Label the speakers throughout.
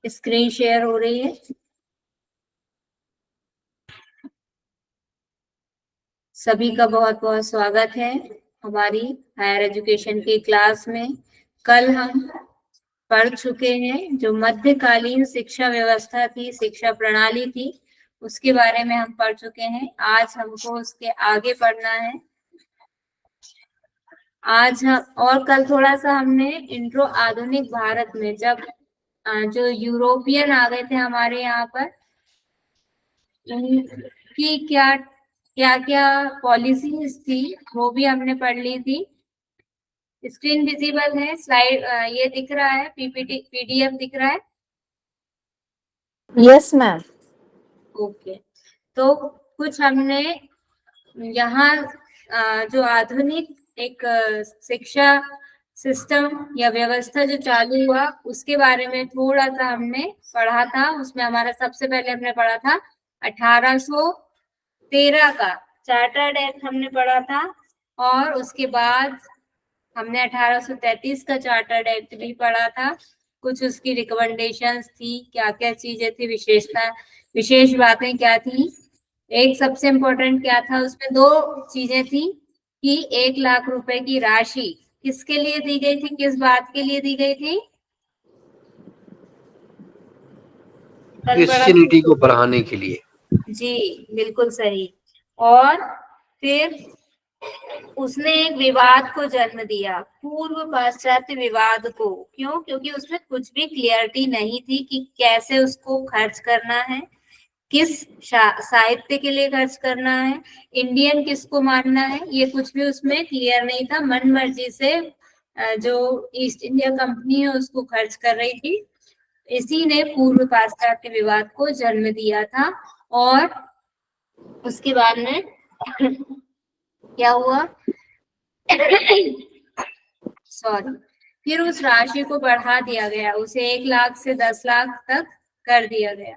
Speaker 1: Screen share हो रही है। सभी का बहुत बहुत स्वागत है हमारी हायर एजुकेशन की क्लास में। कल हम पढ़ चुके हैं जो मध्यकालीन शिक्षा व्यवस्था थी, शिक्षा प्रणाली थी, उसके बारे में हम पढ़ चुके हैं। आज हमको उसके आगे पढ़ना है। आज हम और कल थोड़ा सा हमने इंट्रो आधुनिक भारत में, जब जो यूरोपियन आ गए थे हमारे यहाँ पर, उनकी क्या क्या क्या पॉलिसीज थी वो भी हमने पढ़ ली थी। स्क्रीन विजिबल है, स्लाइड ये दिख रहा है, पीपीटी पीडीएफ दिख रहा है?
Speaker 2: Yes ma'am.
Speaker 1: ओके, तो कुछ हमने यहाँ जो आधुनिक एक शिक्षा सिस्टम या व्यवस्था जो चालू हुआ उसके बारे में थोड़ा सा हमने पढ़ा था। उसमें हमारा सबसे पहले हमने पढ़ा था 1813 का चार्टर्ड एक्ट हमने पढ़ा था, और उसके बाद हमने 1833 का चार्टर्ड एक्ट भी पढ़ा था। कुछ उसकी रिकमेंडेशंस थी, क्या क्या चीजें थी, विशेष बातें क्या थी। एक सबसे इम्पोर्टेंट क्या था, उसमें दो चीजें थी कि 1 लाख रुपए की राशि किसके लिए दी गई थी, किस बात के लिए दी गई थी?
Speaker 3: क्रिश्चियनिटी को बढ़ाने के लिए।
Speaker 1: जी बिल्कुल सही। और फिर उसने एक विवाद को जन्म दिया, पूर्व पाश्चात्य विवाद को। क्यों? क्योंकि उसमें कुछ भी क्लियरिटी नहीं थी कि कैसे उसको खर्च करना है, किस साहित्य के लिए खर्च करना है, इंडियन किसको मानना है, ये कुछ भी उसमें क्लियर नहीं था। मन मर्जी से जो ईस्ट इंडिया कंपनी है उसको खर्च कर रही थी। इसी ने पूर्व पाश्चात्य विवाद को जन्म दिया था। और उसके बाद में क्या हुआ? सॉरी, फिर उस राशि को बढ़ा दिया गया, उसे 1 लाख से 10 लाख तक कर दिया गया।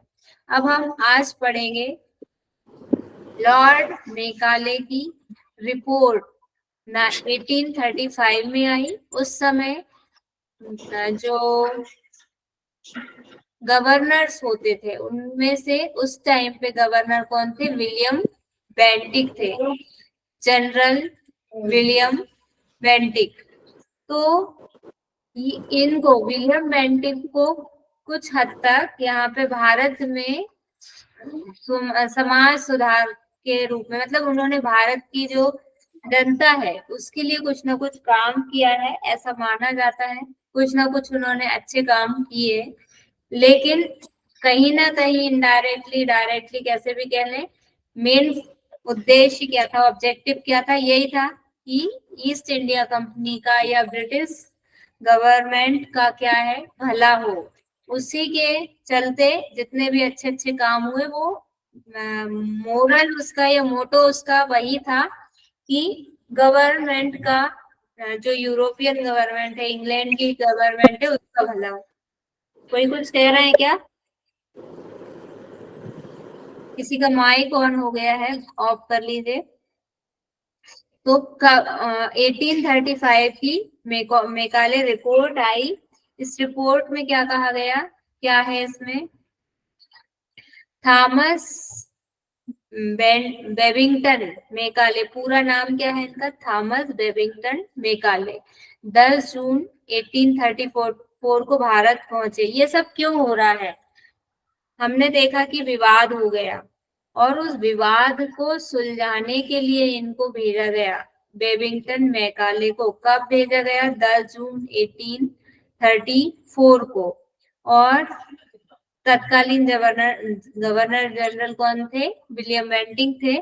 Speaker 1: अब हम आज पढ़ेंगे लॉर्ड मेकाले की रिपोर्ट 1835 में आई। उस समय जो गवर्नर्स होते थे उनमें से उस टाइम पे गवर्नर कौन थे? विलियम बेंटिक थे, जनरल विलियम बेंटिक। तो इनको विलियम बेंटिक को कुछ हद तक यहाँ पे भारत में समाज सुधार के रूप में, मतलब उन्होंने भारत की जो जनता है उसके लिए कुछ ना कुछ काम किया है, ऐसा माना जाता है। कुछ ना कुछ उन्होंने अच्छे काम किए, लेकिन कहीं ना कहीं इनडायरेक्टली डायरेक्टली कैसे भी कह लें, मेन उद्देश्य क्या था, ऑब्जेक्टिव क्या था? यही था कि ईस्ट इंडिया कंपनी का या ब्रिटिश गवर्नमेंट का क्या है, भला हो। उसी के चलते जितने भी अच्छे अच्छे काम हुए वो मोरल उसका या मोटो उसका वही था कि गवर्नमेंट का जो यूरोपियन गवर्नमेंट है, इंग्लैंड की गवर्नमेंट है, उसका भला हो। कोई कुछ कह रहा है क्या? किसी का माइक ऑन हो गया है, ऑफ कर लीजिए। तो 1835 की मेकाले रिपोर्ट आई। इस रिपोर्ट में क्या कहा गया, क्या है इसमें? थॉमस बेबिंगटन मेकाले, पूरा नाम क्या है इनका? थॉमस बेबिंगटन मेकाले 10 जून 1834 को भारत पहुंचे। ये सब क्यों हो रहा है? हमने देखा कि विवाद हो गया और उस विवाद को सुलझाने के लिए इनको भेजा गया, बेबिंगटन मैकाले को। कब भेजा गया? 10 जून 1834 को। और तत्कालीन गवर्नर जनरल कौन थे? विलियम बेंटिक थे।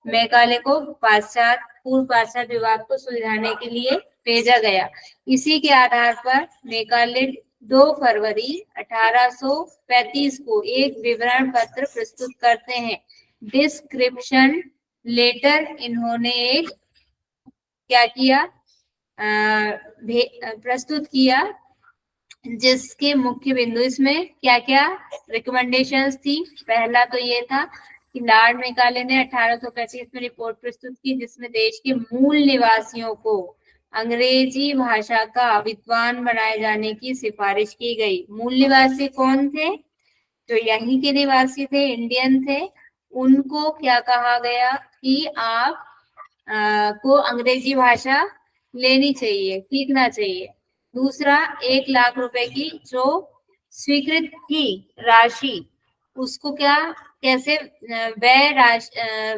Speaker 1: मैकाले को पूर्व पाश्चात्य विवाद को सुलझाने के लिए भेजा गया। इसी के आधार पर मैकाले 2 फरवरी 1835 को एक विवरण पत्र प्रस्तुत करते हैं, डिस्क्रिप्शन लेटर। इन्होंने एक क्या किया, प्रस्तुत किया, जिसके मुख्य बिंदु इसमें क्या क्या रिकमेंडेशंस थी। पहला तो ये था कि लॉर्ड मेकाले ने 1835 में रिपोर्ट प्रस्तुत की जिसमें देश के मूल निवासियों को अंग्रेजी भाषा का विद्वान बनाए जाने की सिफारिश की गई। मूल निवासी कौन थे? जो यहीं के निवासी थे, इंडियन थे, उनको क्या कहा गया कि आप को अंग्रेजी भाषा लेनी चाहिए, सीखना चाहिए। दूसरा, 1 लाख रुपए की जो स्वीकृत थी राशि, उसको क्या, कैसे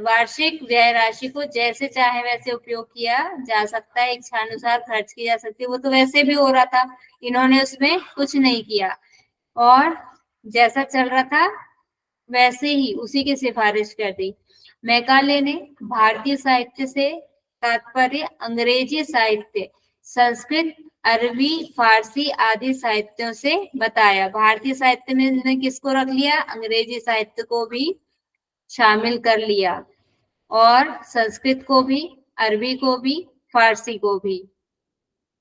Speaker 1: वार्षिक व्यय राशि को जैसे चाहे वैसे उपयोग किया जा सकता है, इच्छानुसार खर्च की जा सकती है। वो तो वैसे भी हो रहा था, इन्होंने उसमें कुछ नहीं किया और जैसा चल रहा था वैसे ही उसी की सिफारिश कर दी। मैकाले ने भारतीय साहित्य से तात्पर्य अंग्रेजी साहित्य, संस्कृत, अरबी, फारसी आदि साहित्यों से बताया। भारतीय साहित्य में ने किसको रख लिया? अंग्रेजी साहित्य को भी शामिल कर लिया और संस्कृत को भी, अरबी को भी, फारसी को भी।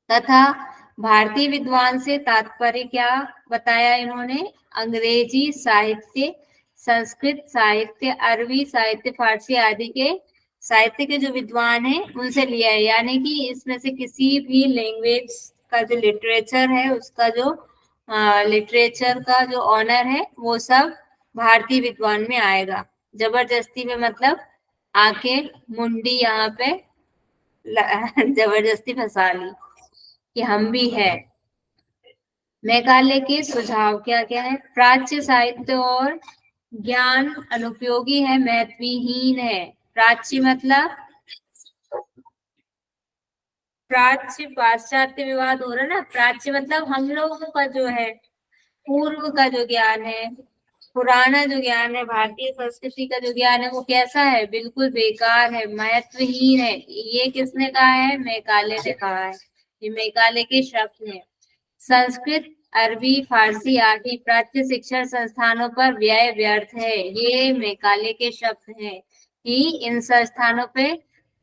Speaker 1: तथा भारतीय विद्वान से तात्पर्य क्या बताया इन्होंने? अंग्रेजी साहित्य, संस्कृत साहित्य, अरबी साहित्य, फारसी आदि के साहित्य के जो विद्वान हैं उनसे लिया है। यानी कि इसमें से किसी भी लैंग्वेज का जो लिटरेचर है, उसका जो लिटरेचर का जो ऑनर है, वो सब भारतीय विद्वान में आएगा। जबरदस्ती में मतलब आके मुंडी यहाँ पे जबरदस्ती फंसा ली कि हम भी है। मैकाले के सुझाव क्या क्या है? प्राच्य साहित्य और ज्ञान अनुपयोगी है, महत्वहीन है। प्राच्य मतलब प्राच्य पाश्चात्य विवाद हो रहा है ना। प्राच्य मतलब हम लोगों का जो है, पूर्व का जो ज्ञान है, पुराना जो ज्ञान है, भारतीय संस्कृति का जो ज्ञान है, वो कैसा है? बिल्कुल बेकार है, महत्वहीन है। ये किसने कहा है? मैकाले ने कहा है। ये मैकाले के शब्द हैं। संस्कृत, अरबी, फारसी आदि प्राच्य शिक्षण संस्थानों पर व्यय व्यर्थ है। ये मैकाले के शब्द हैं कि इन संस्थानों पे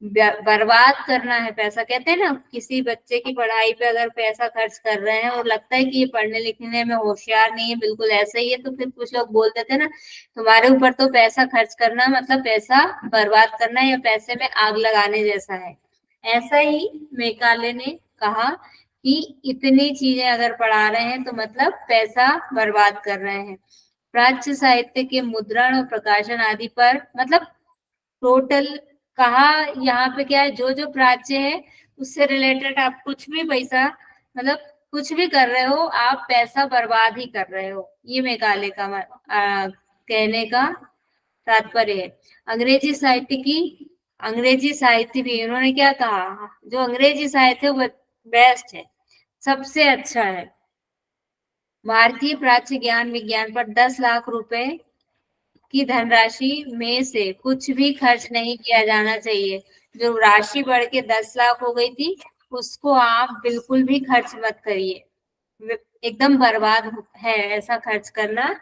Speaker 1: बर्बाद करना है पैसा। कहते हैं ना, किसी बच्चे की पढ़ाई पे अगर पैसा खर्च कर रहे हैं और लगता है कि ये पढ़ने लिखने में होशियार नहीं है, बिल्कुल ऐसा ही है, तो फिर कुछ लोग बोल देते हैं ना, तुम्हारे ऊपर तो पैसा खर्च करना मतलब पैसा बर्बाद करना या पैसे में आग लगाने जैसा है। ऐसा ही मैकाले ने कहा कि इतनी चीजें अगर पढ़ा रहे हैं तो मतलब पैसा बर्बाद कर रहे हैं। प्राच्य साहित्य के मुद्रण और प्रकाशन आदि पर मतलब टोटल कहा यहाँ पे क्या है, जो जो प्राच्य है उससे रिलेटेड आप कुछ भी पैसा मतलब कुछ भी कर रहे हो, आप पैसा बर्बाद ही कर रहे हो। ये मैकाले का कहने का तात्पर्य है। अंग्रेजी साहित्य भी इन्होंने क्या कहा? जो अंग्रेजी साहित्य वो बेस्ट है, सबसे अच्छा है। भारतीय प्राच्य ज्ञान विज्ञान पर 10 लाख रुपए की धनराशि में से कुछ भी खर्च नहीं किया जाना चाहिए। जो राशि बढ़ के 10 लाख हो गई थी, उसको आप बिल्कुल भी खर्च मत करिए। एकदम बर्बाद है ऐसा खर्च करना,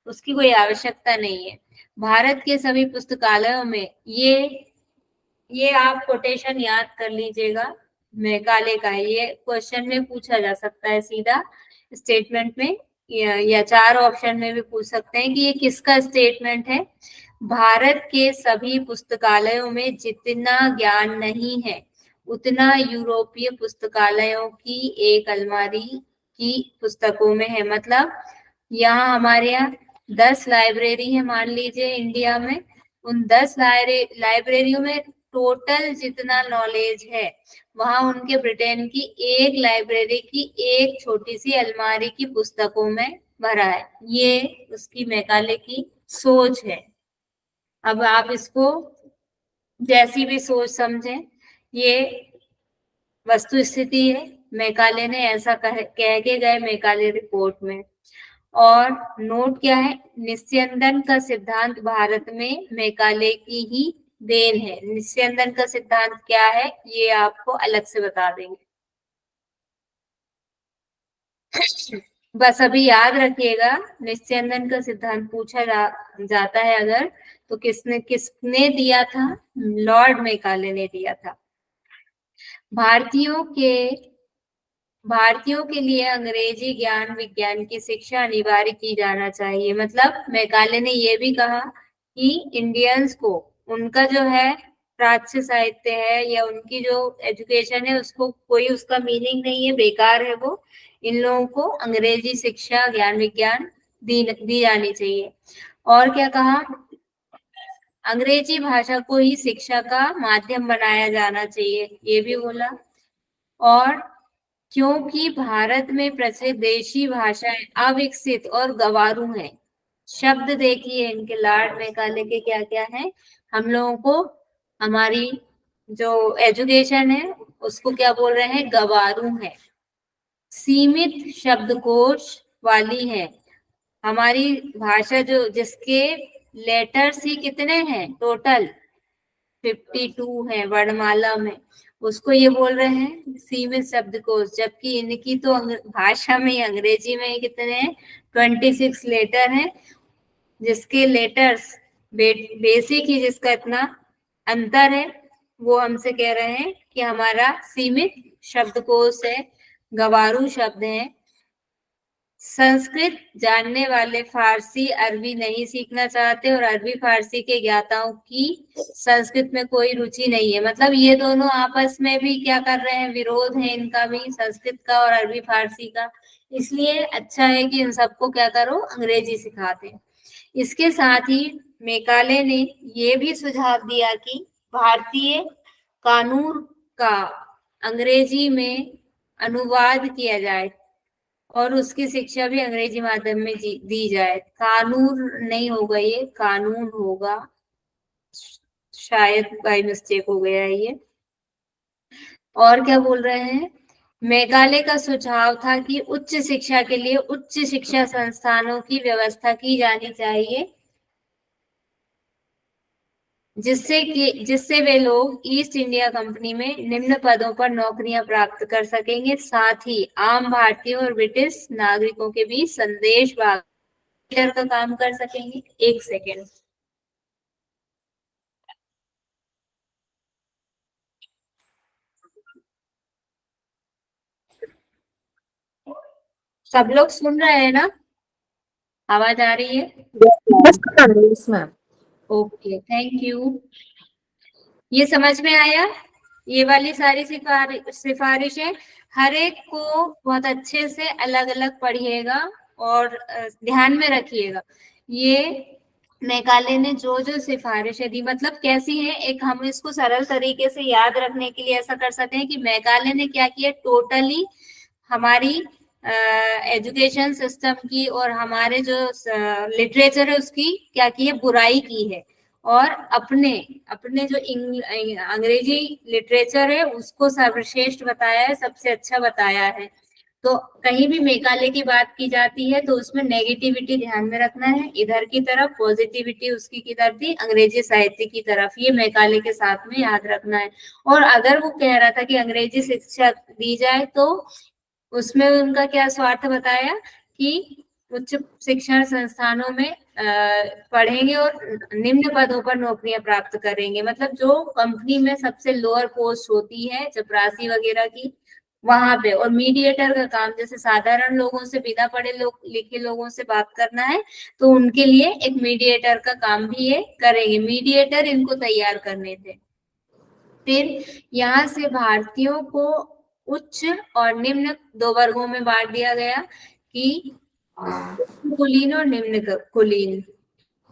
Speaker 1: उसकी कोई आवश्यकता नहीं है। भारत के सभी पुस्तकालयों में ये आप कोटेशन याद कर लीजिएगा। मैकाले का ये क्वेश्चन में पूछा जा सकता है सीधा स्टेटमेंट में, या 4 ऑप्शन में भी पूछ सकते हैं कि ये किसका स्टेटमेंट है। भारत के सभी पुस्तकालयों में जितना ज्ञान नहीं है, उतना यूरोपीय पुस्तकालयों की एक अलमारी की पुस्तकों में है। मतलब यहाँ हमारे यहाँ 10 लाइब्रेरी है मान लीजिए इंडिया में, उन 10 लाइब्रेरियों में टोटल जितना नॉलेज है, वहां उनके ब्रिटेन की एक लाइब्रेरी की एक छोटी सी अलमारी की पुस्तकों में भरा है। ये उसकी मैकाले की सोच है। अब आप इसको जैसी भी सोच समझें, ये वस्तु स्थिति है। मैकाले ने ऐसा कह के गए मैकाले रिपोर्ट में। और नोट क्या है? निस्यंदन का सिद्धांत भारत में मैकाले की ही देन है। निस्यंदन का सिद्धांत क्या है ये आपको अलग से बता देंगे। बस अभी याद रखिएगा, निस्यंदन का सिद्धांत पूछा जाता है अगर, तो किसने किसने दिया था? लॉर्ड मैकाले ने दिया था। भारतीयों के लिए अंग्रेजी ज्ञान विज्ञान की शिक्षा अनिवार्य की जाना चाहिए। मतलब मैकाले ने ये भी कहा कि इंडियंस को उनका जो है प्राच्य साहित्य है या उनकी जो एजुकेशन है उसको कोई उसका मीनिंग नहीं है, बेकार है वो। इन लोगों को अंग्रेजी शिक्षा, ज्ञान विज्ञान दी जानी चाहिए। और क्या कहा, अंग्रेजी भाषा को ही शिक्षा का माध्यम बनाया जाना चाहिए, ये भी बोला। और क्योंकि भारत में प्रचलित देशी भाषाएं अविकसित और गंवारू हैं। शब्द देखिए इनके लाड में काले के क्या क्या है। हम लोगों को हमारी जो एजुकेशन है उसको क्या बोल रहे हैं, गंवारू है, सीमित शब्दकोश वाली है। हमारी भाषा जो जिसके लेटर्स ही कितने हैं टोटल 52 है वर्णमाला में, उसको ये बोल रहे हैं सीमित शब्दकोश। जबकि इनकी तो भाषा में ही, अंग्रेजी में ही कितने हैं 26 लेटर हैं, जिसके लेटर्स बेसिक ही जिसका इतना अंतर है, वो हमसे कह रहे हैं कि हमारा सीमित शब्दकोश है, गंवारू शब्द है। संस्कृत जानने वाले फारसी अरबी नहीं सीखना चाहते और अरबी फारसी के ज्ञाताओं की संस्कृत में कोई रुचि नहीं है। मतलब ये दोनों आपस में भी क्या कर रहे हैं, विरोध है इनका भी, संस्कृत का और अरबी फारसी का। इसलिए अच्छा है कि इन सबको क्या करो, अंग्रेजी सिखाते। इसके साथ ही मेकाले ने ये भी सुझाव दिया कि भारतीय कानून का अंग्रेजी में अनुवाद किया जाए और उसकी शिक्षा भी अंग्रेजी माध्यम में दी जाए। कानून नहीं होगा, ये कानून होगा, शायद बाय मिस्टेक हो गया है ये। और क्या बोल रहे हैं, मेघालय का सुझाव था कि उच्च शिक्षा के लिए उच्च शिक्षा संस्थानों की व्यवस्था की जानी चाहिए, जिससे वे लोग ईस्ट इंडिया कंपनी में निम्न पदों पर नौकरियां प्राप्त कर सकेंगे। साथ ही आम भारतीयों और ब्रिटिश नागरिकों के बीच संदेश का काम कर सकेंगे। एक सेकेंड, सब लोग सुन रहे हैं ना, आवाज आ रही है?
Speaker 2: Yes ma'am.
Speaker 1: Okay, thank you. ये समझ में आया? ये वाली सारी सिफारिशें हर एक को बहुत अच्छे से अलग अलग पढ़िएगा और ध्यान में रखिएगा। ये मेघालय ने जो जो सिफारिशें दी, मतलब कैसी है, एक हम इसको सरल तरीके से याद रखने के लिए ऐसा कर सकते हैं कि मेघालय ने क्या किया, टोटली हमारी एजुकेशन सिस्टम की और हमारे जो लिटरेचर है उसकी क्या की है, बुराई की है। और अपने अपने जो अंग्रेजी लिटरेचर है उसको सर्वश्रेष्ठ बताया है, सबसे अच्छा बताया है। तो कहीं भी मेघालय की बात की जाती है तो उसमें नेगेटिविटी ध्यान में रखना है, इधर की तरफ पॉजिटिविटी उसकी किधर थी, अंग्रेजी साहित्य की तरफ। ये मेघालय के साथ में याद रखना है। और अगर वो कह रहा था कि अंग्रेजी शिक्षा दी जाए तो उसमें उनका क्या स्वार्थ बताया कि उच्च शिक्षण संस्थानों में पढ़ेंगे और निम्न पदों पर नौकरियां प्राप्त करेंगे। मतलब जो कंपनी में सबसे लोअर पोस्ट होती है चपरासी वगैरह की, वहां पे। और मीडिएटर का काम जैसे साधारण लोगों से, बिना पढ़े लिखे लोगों से बात करना है, तो उनके लिए एक मीडिएटर का काम भी ये करेंगे। मीडिएटर इनको तैयार करने थे। फिर यहाँ से भारतीयों को उच्च और निम्न दो वर्गों में बांट दिया गया कि कुलीन और निम्न कुलीन।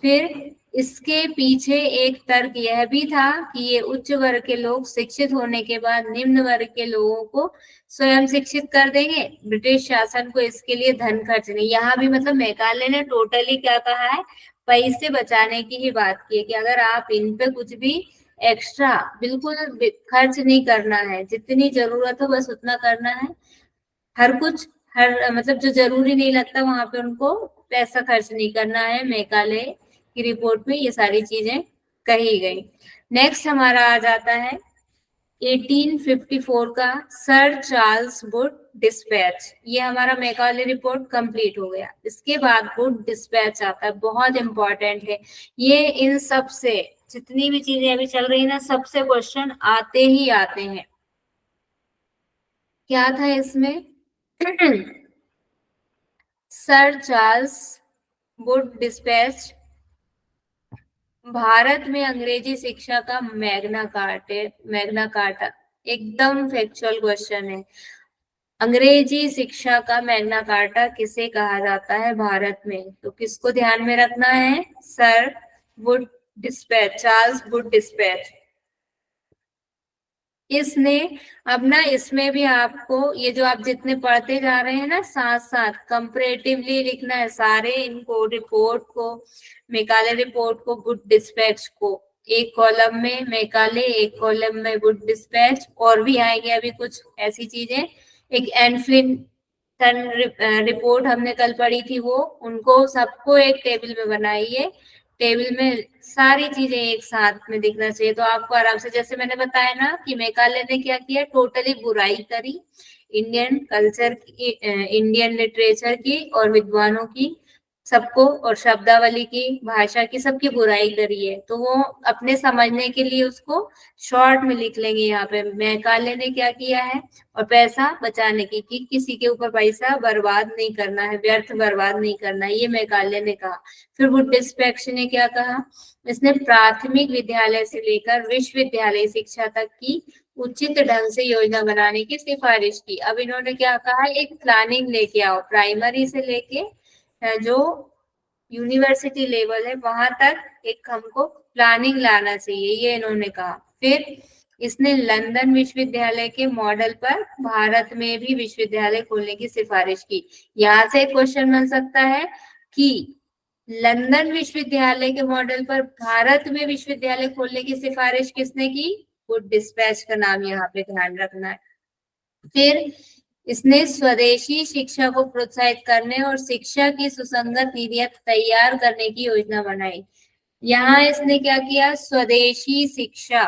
Speaker 1: फिर इसके पीछे एक तर्क यह भी था कि ये उच्च वर्ग के लोग शिक्षित होने के बाद निम्न वर्ग के लोगों को स्वयं शिक्षित कर देंगे, ब्रिटिश शासन को इसके लिए धन खर्च नहीं। यहाँ भी मतलब मेघालय ने टोटली क्या कहा है, पैसे बचाने की ही बात की है कि अगर आप इन पे कुछ भी एक्स्ट्रा बिल्कुल खर्च नहीं करना है, जितनी जरूरत हो बस उतना करना है। हर कुछ हर मतलब जो जरूरी नहीं लगता वहां पे उनको पैसा खर्च नहीं करना है। मेघालय की रिपोर्ट में ये सारी चीजें कही गई। नेक्स्ट हमारा आ जाता है 1854 का सर चार्ल्स वुड डिस्पैच। ये हमारा मेघालय रिपोर्ट कंप्लीट हो गया। इसके बाद वुड डिस्पैच आता है, बहुत इंपॉर्टेंट है ये। इन सब से जितनी भी चीजें अभी चल रही है ना, सबसे क्वेश्चन आते ही आते हैं। क्या था इसमें sir Charles Wood dispatch Bharat में अंग्रेजी शिक्षा का मैग्ना कार्टा एकदम फैक्चुअल क्वेश्चन है। अंग्रेजी शिक्षा का मैग्ना कार्टा किसे कहा जाता है भारत में? तो किसको ध्यान में रखना है? Sir Wood dispatch, Charles Wood dispatch. इसने अब ना इसमें भी आपको ये जो आप जितने पढ़ते जा रहे हैं ना साथ साथ कंपैरेटिवली लिखना है सारे इनको, रिपोर्ट को, मेकाले रिपोर्ट को, वुड डिस्पैच को एक कॉलम में मेकाले, एक कॉलम में वुड डिस्पैच, और भी आएंगे अभी कुछ ऐसी चीजें। एक एनफ्लिंटन रिपोर्ट हमने कल पढ़ी थी, वो उनको सबको एक टेबल में बनाइए, टेबल में सारी चीजें एक साथ में दिखना चाहिए तो आपको आराम से, जैसे मैंने बताया ना कि मेकाले ने क्या किया, टोटली बुराई करी इंडियन कल्चर की, इंडियन लिटरेचर की और विद्वानों की, सबको, और शब्दावली की, भाषा की, सबकी बुराई करी है। तो वो अपने समझने के लिए उसको शॉर्ट में लिख लेंगे यहाँ पे, मेकाले ने क्या किया है, और पैसा बचाने की, कि किसी के ऊपर पैसा बर्बाद नहीं करना है, व्यर्थ बर्बाद नहीं करना है, ये मेकाले ने कहा। फिर वुड डिस्पैच ने क्या कहा, इसने प्राथमिक विद्यालय से लेकर विश्वविद्यालय शिक्षा तक की उचित ढंग से योजना बनाने की सिफारिश की। अब इन्होंने क्या कहा, एक प्लानिंग लेके आओ, प्राइमरी से लेके जो यूनिवर्सिटी लेवल है वहां तक एक हमको प्लानिंग लाना चाहिए, ये इन्होंने कहा। फिर इसने लंदन विश्वविद्यालय के मॉडल पर भारत में भी विश्वविद्यालय खोलने की सिफारिश की। यहाँ से क्वेश्चन बन सकता है कि लंदन विश्वविद्यालय के मॉडल पर भारत में विश्वविद्यालय खोलने की सिफारिश किसने की? वुड डिस्पैच का नाम यहाँ पे ध्यान रखना है। फिर इसने स्वदेशी शिक्षा को प्रोत्साहित करने और शिक्षा की सुसंगत नीतियां तैयार करने की योजना बनाई। यहाँ इसने क्या किया, स्वदेशी शिक्षा,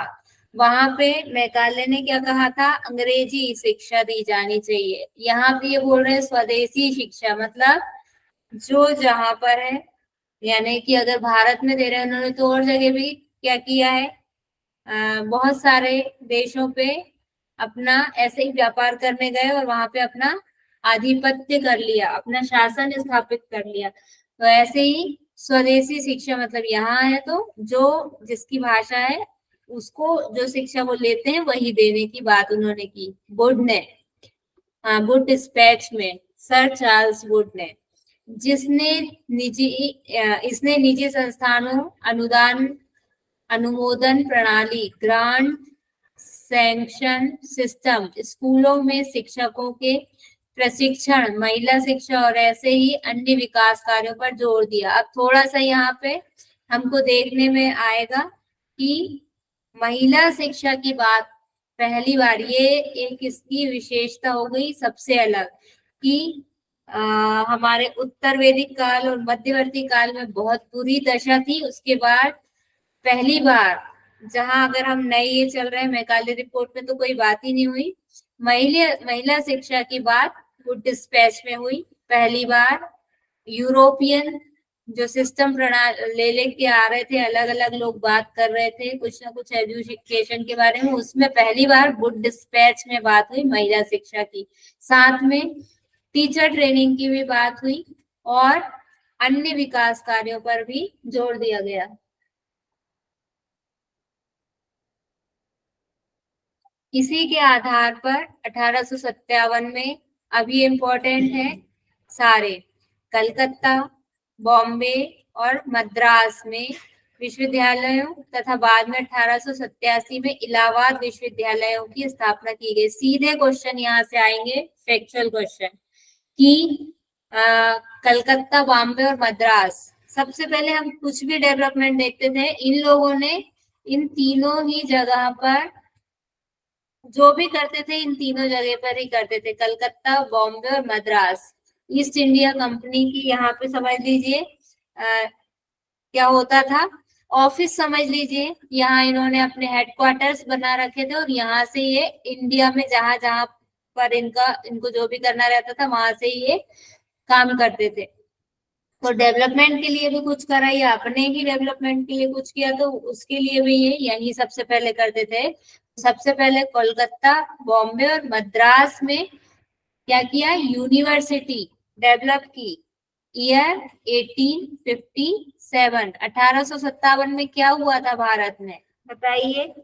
Speaker 1: वहां पे मेकाले ने क्या कहा था, अंग्रेजी शिक्षा दी जानी चाहिए। यहाँ पे ये बोल रहे हैं स्वदेशी शिक्षा, मतलब जो जहां पर है, यानी कि अगर भारत में दे रहे हैं उन्होंने तो और जगह भी क्या किया है, बहुत सारे देशों पे अपना ऐसे ही व्यापार करने गए और वहां पे अपना आधिपत्य कर लिया, अपना शासन स्थापित कर लिया। तो ऐसे ही स्वदेशी शिक्षा मतलब यहाँ है तो जो जिसकी भाषा है उसको जो शिक्षा वो लेते हैं वही देने की बात उन्होंने की, वुड ने, वुड डिस्पैच में, सर चार्ल्स वुड ने, जिसने इसने निजी संस्थानों अनुदान अनुमोदन प्रणाली, ग्रांट सैंक्शन सिस्टम, स्कूलों में शिक्षकों के प्रशिक्षण, महिला शिक्षा और ऐसे ही अन्य विकास कार्यों पर जोर दिया। अब थोड़ा सा यहाँ पे हमको देखने में आएगा कि महिला शिक्षा की बात पहली बार, ये एक इसकी विशेषता हो गई सबसे अलग कि हमारे उत्तर वैदिक काल और मध्यवर्ती काल में बहुत बुरी दशा थी, उसके बाद पहली बार, जहां अगर हम नए ये चल रहे हैं मेकाले रिपोर्ट में तो कोई बात ही नहीं हुई, महिला शिक्षा की बात वुड डिस्पैच में हुई पहली बार। यूरोपियन जो सिस्टम प्रणाली ले लेके आ रहे थे, अलग अलग लोग बात कर रहे थे कुछ ना कुछ एजुकेशन के बारे में, उसमें पहली बार वुड डिस्पैच में बात हुई महिला शिक्षा की। साथ में टीचर ट्रेनिंग की भी बात हुई और अन्य विकास कार्यों पर भी जोर दिया गया। इसी के आधार पर 1857 में, अभी इम्पोर्टेंट है सारे, कलकत्ता, बॉम्बे और मद्रास में विश्वविद्यालयों तथा बाद में 1887 में इलाहाबाद विश्वविद्यालयों की स्थापना की गई। सीधे क्वेश्चन यहाँ से आएंगे, फैक्चुअल क्वेश्चन, कि कलकत्ता, बॉम्बे और मद्रास, सबसे पहले हम कुछ भी डेवलपमेंट देखते थे, इन लोगों ने इन तीनों ही जगह पर जो भी करते थे इन तीनों जगह पर ही करते थे, कलकत्ता, बॉम्बे और मद्रास। ईस्ट इंडिया कंपनी की यहाँ पे समझ लीजिए क्या होता था, ऑफिस समझ लीजिए, यहाँ इन्होंने अपने हेडक्वार्टर्स बना रखे थे और यहाँ से ये इंडिया में जहां जहां पर इनको जो भी करना रहता था वहां से ये काम करते थे। तो डेवलपमेंट के लिए भी कुछ करा या अपने ही डेवलपमेंट के लिए कुछ किया तो उसके लिए भी ये यही सबसे पहले करते थे। सबसे पहले कोलकाता, बॉम्बे और मद्रास में क्या किया, यूनिवर्सिटी डेवलप की, ईयर 1857। 1857 में क्या हुआ था भारत में, बताइए,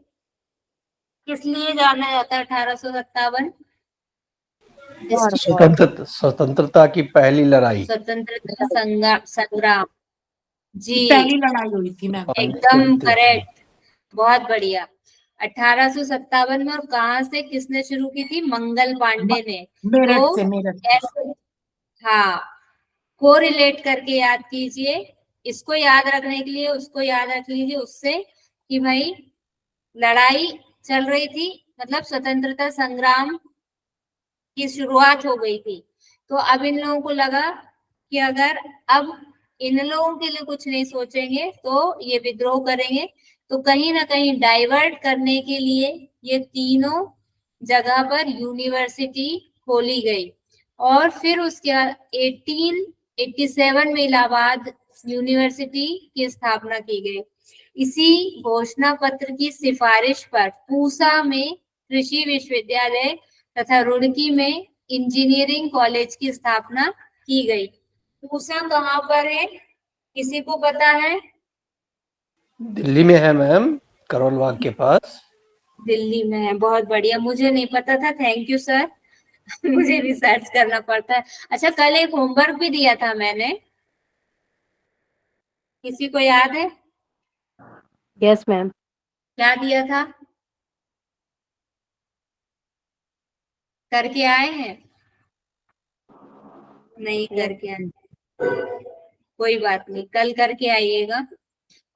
Speaker 1: किस लिए जाना जाता है 1857?
Speaker 3: स्वतंत्रता की पहली लड़ाई,
Speaker 1: स्वतंत्रता संग्राम। जी
Speaker 2: पहली लड़ाई हुई थी मैम।
Speaker 1: एकदम करेक्ट, बहुत बढ़िया। 1857 में, और कहाँ से किसने शुरू की थी? मंगल पांडे ने।
Speaker 2: मेरठ से,
Speaker 1: तो
Speaker 2: मेरठ से।
Speaker 1: ऐसे, हाँ, को रिलेट करके याद कीजिए, इसको याद रखने के लिए उसको याद रख लीजिए उससे, कि भाई लड़ाई चल रही थी, मतलब स्वतंत्रता संग्राम की शुरुआत हो गई थी। तो अब इन लोगों को लगा कि अगर अब इन लोगों के लिए कुछ नहीं सोचेंगे तो ये विद्रोह करेंगे, तो कहीं ना कहीं डाइवर्ट करने के लिए ये तीनों जगह पर यूनिवर्सिटी खोली गई। और फिर उसके बाद 1887 में इलाहाबाद यूनिवर्सिटी की स्थापना की गई। इसी घोषणा पत्र की सिफारिश पर पूसा में कृषि विश्वविद्यालय तथा रुड़की में इंजीनियरिंग कॉलेज की स्थापना की गई। पूसा कहाँ पर है, किसी को पता है?
Speaker 3: दिल्ली में है मैम, करोल बाग के पास।
Speaker 1: दिल्ली में है, बहुत बढ़िया, मुझे नहीं पता था, थैंक यू सर। मुझे रिसर्च करना पड़ता है। अच्छा, कल एक होमवर्क भी दिया था मैंने, किसी को याद है?
Speaker 2: Yes ma'am.
Speaker 1: क्या दिया था, करके आए हैं? नहीं करके आए, कोई बात नहीं, कल करके आइएगा।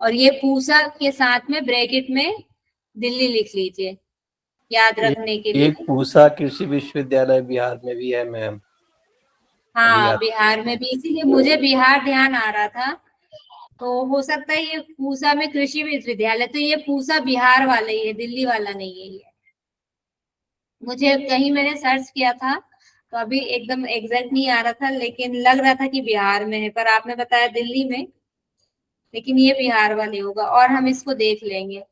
Speaker 1: और ये पूसा के साथ में ब्रैकेट में दिल्ली लिख लीजिए, याद रखने के लिए।
Speaker 3: एक पूसा कृषि विश्वविद्यालय बिहार में भी है मैम।
Speaker 1: हाँ, बिहार में भी, इसीलिए मुझे बिहार ध्यान आ रहा था। तो हो सकता है ये पूसा में कृषि विश्वविद्यालय, तो ये पूसा बिहार वाला ही है, दिल्ली वाला नहीं है ये। मुझे कहीं मैंने सर्च किया था तो अभी एकदम एग्जैक्ट नहीं आ रहा था, लेकिन लग रहा था कि बिहार में है, पर आपने बताया दिल्ली में, लेकिन ये बिहार वाले होगा, और हम इसको देख लेंगे।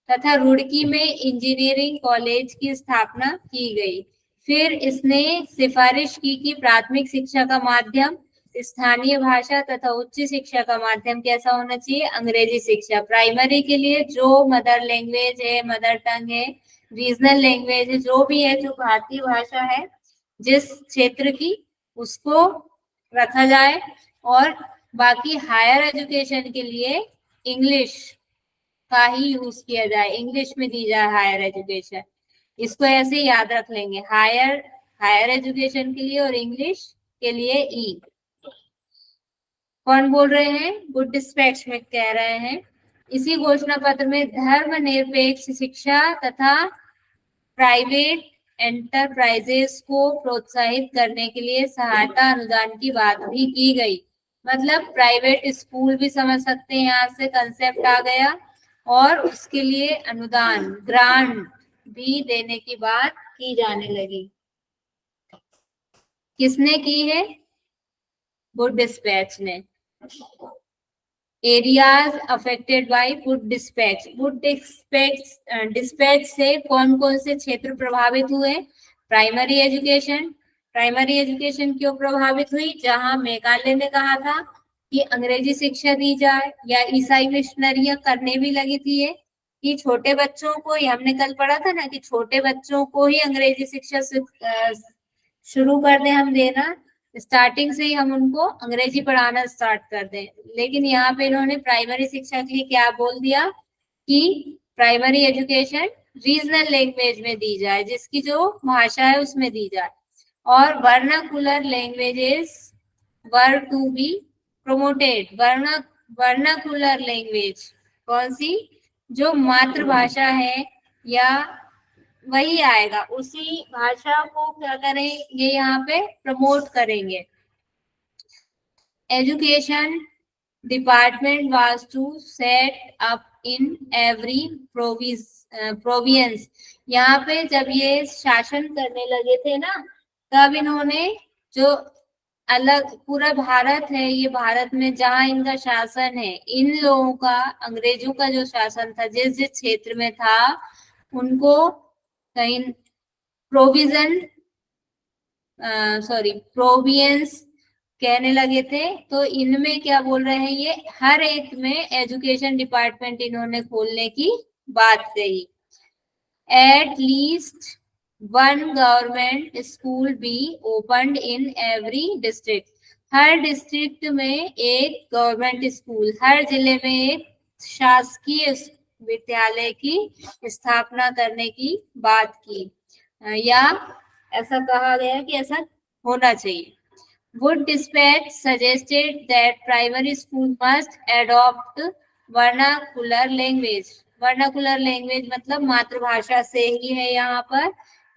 Speaker 1: तथा रुड़की में इंजीनियरिंग कॉलेज की स्थापना की गई। फिर इसने सिफारिश की कि प्राथमिक शिक्षा का माध्यम स्थानीय भाषा तथा उच्च शिक्षा का माध्यम कैसा होना चाहिए? अंग्रेजी शिक्षा। प्राइमरी के लिए जो मदर लैंग्वेज है, मदर टंग है, रीजनल लैंग्वेज है, जो भी है, जो भारतीय भाषा है जिस क्षेत्र की, उसको रखा जाए। और बाकी हायर एजुकेशन के लिए इंग्लिश का ही यूज किया जाए, इंग्लिश में दी जाए हायर एजुकेशन। इसको ऐसे ही याद रख लेंगे, हायर हायर एजुकेशन के लिए और इंग्लिश के लिए ई। कौन बोल रहे हैं? गुड डिस्पैच में कह रहे हैं, इसी घोषणा पत्र में धर्मनिरपेक्ष शिक्षा तथा प्राइवेट एंटरप्राइजेस को प्रोत्साहित करने के लिए सहायता अनुदान की बात भी की गई। मतलब प्राइवेट स्कूल भी समझ सकते हैं, यहाँ से कंसेप्ट आ गया, और उसके लिए अनुदान, ग्रांट भी देने की बात की जाने लगी। किसने की है? गुड डिस्पैच ने। Areas affected by good dispatch. Good dispatch से कौन कौन से क्षेत्र प्रभावित हुए? Primary education. प्राइमरी एजुकेशन क्यों प्रभावित हुई? जहां मेघालय ने कहा था कि अंग्रेजी शिक्षा दी जाए, या ईसाई मिशनरियां करने भी लगी थी ये, कि छोटे बच्चों को, ये हमने कल पढ़ा था ना, कि छोटे बच्चों को ही अंग्रेजी शिक्षा शुरू कर दें हम देना, स्टार्टिंग से ही हम उनको अंग्रेजी पढ़ाना स्टार्ट कर दें। लेकिन यहाँ पे इन्होंने प्राइमरी शिक्षा के लिए क्या बोल दिया कि प्राइमरी एजुकेशन रीजनल लैंग्वेज में दी जाए, जिसकी जो भाषा है उसमें दी जाए। और vernacular languages were to be promoted. Vernacular language कौन सी? जो मातृभाषा है, या वही आएगा, उसी भाषा को क्या करेंगे, यहाँ पे प्रमोट करेंगे। Education department was to set up in every province. यहाँ पे जब ये शासन करने लगे थे ना, तब इन्होंने जो अलग पूरा भारत है, ये भारत में जहाँ इनका शासन है, इन लोगों का, अंग्रेजों का जो शासन था, जिस जिस क्षेत्र में था, उनको कहीं प्रोविजन प्रोवियंस कहने लगे थे। तो इनमें क्या बोल रहे हैं, ये हर एक में एजुकेशन डिपार्टमेंट इन्होंने खोलने की बात कही। At least one government school B opened in every district, her district में एक गवर्नमेंट स्कूल, हर जिले में एक शासकीय विद्यालय की स्थापना करने की बात की, या ऐसा कहा गया कि ऐसा होना चाहिए। Wood Dispatch suggested that primary school must adopt vernacular language. Vernacular language मतलब मातृभाषा से ही है यहाँ पर,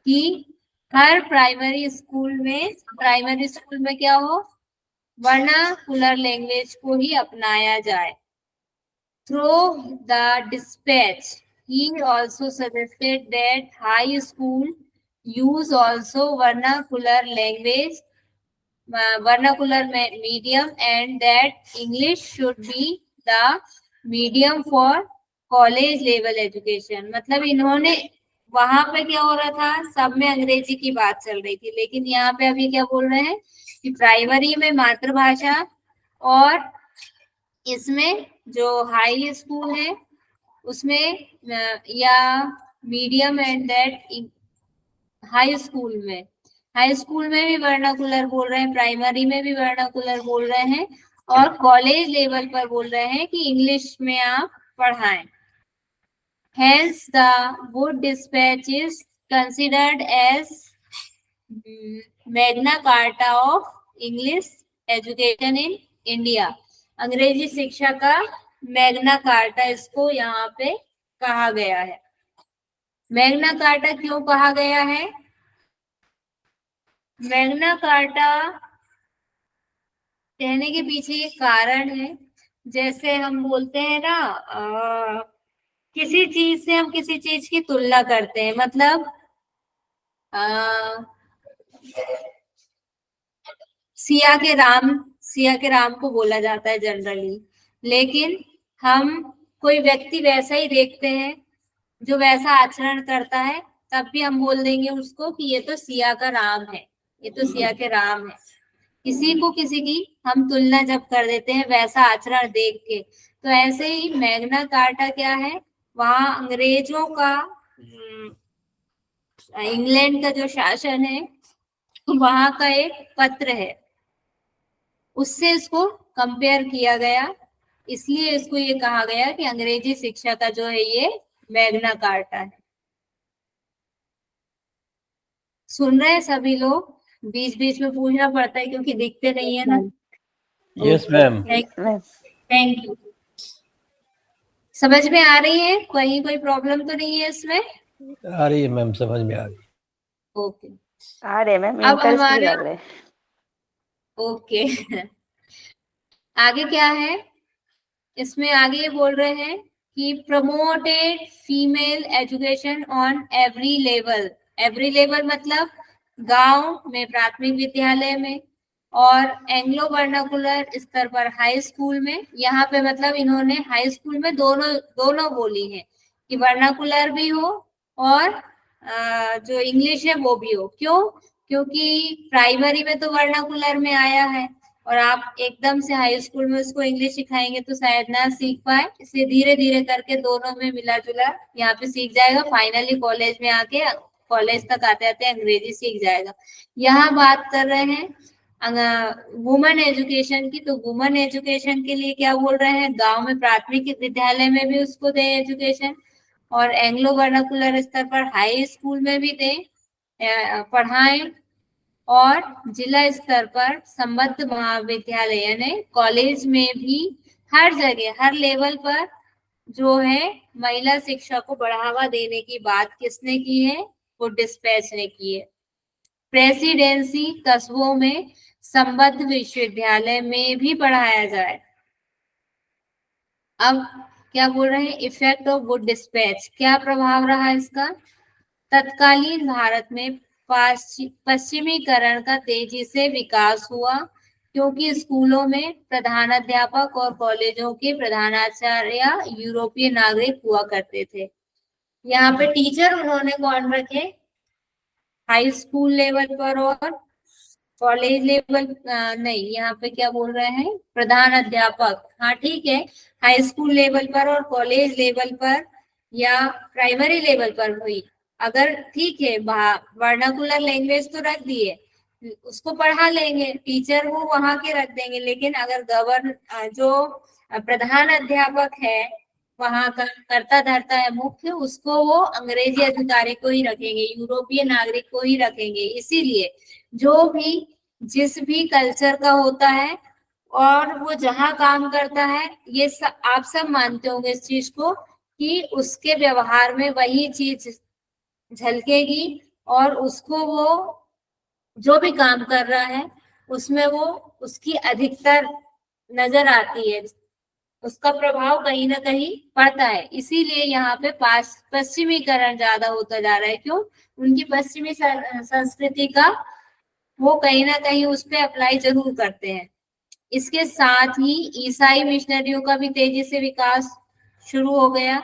Speaker 1: कि हर प्राइमरी स्कूल में क्या हो, वर्नाकुलर लैंग्वेज को ही अपनाया जाए। Through the dispatch, he also suggested that high school use also vernacular language, vernacular medium, and that English should be the medium for college level education। मतलब इन्होंने, वहां पे क्या हो रहा था, सब में अंग्रेजी की बात चल रही थी, लेकिन यहाँ पे अभी क्या बोल रहे हैं कि प्राइमरी में मातृभाषा, और इसमें जो हाई स्कूल है उसमें या medium, and that high school में भी वर्नाकुलर बोल रहे हैं, प्राइमरी में भी वर्नाकुलर बोल रहे हैं, और कॉलेज लेवल पर बोल रहे हैं कि इंग्लिश में आप पढ़ाएं। Hence the Wood Dispatch is considered as Magna Carta of English Education in India। अंग्रेजी शिक्षा का मैग्ना कार्टा इसको यहाँ पे कहा गया है। मैग्ना कार्टा क्यों कहा गया है? मैग्ना कार्टा कहने के पीछे एक कारण है। जैसे हम बोलते हैं ना, किसी चीज से हम किसी चीज की तुलना करते हैं, मतलब सिया के राम को बोला जाता है जनरली, लेकिन हम कोई व्यक्ति वैसा ही देखते हैं जो वैसा आचरण करता है, तब भी हम बोल देंगे उसको कि ये तो सिया का राम है, ये तो सिया के राम है। किसी को किसी की हम तुलना जब कर देते हैं वैसा आचरण देख के, तो ऐसे ही मैग्ना कार्टा क्या है, वहां अंग्रेजों का, इंग्लैंड का जो शासन है वहां का एक पत्र है, उससे इसको कंपेयर किया गया, इसलिए इसको ये कहा गया कि अंग्रेजी शिक्षा का जो है ये मैग्ना कार्टा है। सुन रहे हैं सभी लोग? बीच बीच में पूछना पड़ता है क्योंकि दिखते नहीं है ना।
Speaker 3: Yes ma'am.
Speaker 1: Thank you. समझ में आ रही है? कहीं कोई प्रॉब्लम तो नहीं है इसमें?
Speaker 3: आ रही है मैम, समझ में आ रही है।
Speaker 1: ओके,
Speaker 4: आ रहे मैम,
Speaker 1: अब
Speaker 4: इंटरेस्टिंग लग रहे।
Speaker 1: ओके आगे क्या है इसमें? आगे ये बोल रहे हैं कि promoted female education on every level. Every level मतलब गांव में प्राथमिक विद्यालय में, और एंग्लो वर्नाकुलर स्तर पर हाई स्कूल में। यहाँ पे मतलब इन्होंने हाई स्कूल में दोनों बोली है कि वर्नाकुलर भी हो और जो इंग्लिश है वो भी हो। क्यों? क्योंकि प्राइमरी में तो वर्नाकुलर में आया है, और आप एकदम से हाई स्कूल में उसको इंग्लिश सिखाएंगे तो शायद ना सीख पाए, इसलिए धीरे धीरे करके दोनों में मिला जुला यहाँ पे सीख जाएगा। फाइनली कॉलेज में आके, कॉलेज तक आते आते अंग्रेजी सीख जाएगा। यहाँ बात कर रहे हैं वुमेन एजुकेशन की, तो वुमेन एजुकेशन के लिए क्या बोल रहे हैं, गांव में प्राथमिक विद्यालय में भी उसको दे एजुकेशन, और एंग्लो वर्नाकुलर स्तर पर हाई स्कूल में भी दे पढ़ाएं, और जिला स्तर पर संबद्ध महाविद्यालय यानी कॉलेज में भी हर जगह हर लेवल पर जो है महिला शिक्षा को बढ़ावा देने की बात किसने की है? वो डिस्पैच ने की है। प्रेसिडेंसी कस्बों में संबद्ध विश्वविद्यालय में भी पढ़ाया जाए। अब क्या बोल रहे हैं, इफेक्ट ऑफ वुड डिस्पैच, क्या प्रभाव रहा इसका? तत्कालीन भारत में पश्चिमीकरण का तेजी से विकास हुआ, क्योंकि स्कूलों में प्रधानाध्यापक और कॉलेजों के प्रधानाचार्य यूरोपीय नागरिक हुआ करते थे। यहाँ पे टीचर उन्होंने कौन रखे? हाई स्कूल लेवल पर और कॉलेज लेवल नहीं, यहाँ पे क्या बोल रहे हैं, प्रधान अध्यापक, हाँ ठीक है, हाई स्कूल लेवल पर और कॉलेज लेवल पर या प्राइमरी लेवल पर हुई, अगर ठीक है, वर्नाकुलर लैंग्वेज तो रख दिए, उसको पढ़ा लेंगे, टीचर वो वहां के रख देंगे, लेकिन अगर जो प्रधान अध्यापक है वहां का करता धरता है मुख्य, उसको वो अंग्रेजी अधिकारी को ही रखेंगे, यूरोपीय नागरिक को ही रखेंगे। इसीलिए जो भी जिस भी कल्चर का होता है और वो जहाँ काम करता है, ये आप सब मानते होंगे इस चीज को कि उसके व्यवहार में वही चीज झलकेगी और उसको वो जो भी काम कर रहा है उसमें वो उसकी अधिकतर नजर आती है, उसका प्रभाव कहीं ना कहीं पड़ता है। इसीलिए यहाँ पे पश्चिमीकरण ज्यादा होता जा रहा है। क्यों? उनकी पश्चिमी संस्कृति का वो कहीं ना कहीं उस पर अप्लाई जरूर करते हैं। इसके साथ ही ईसाई मिशनरियों का भी तेजी से विकास शुरू हो गया।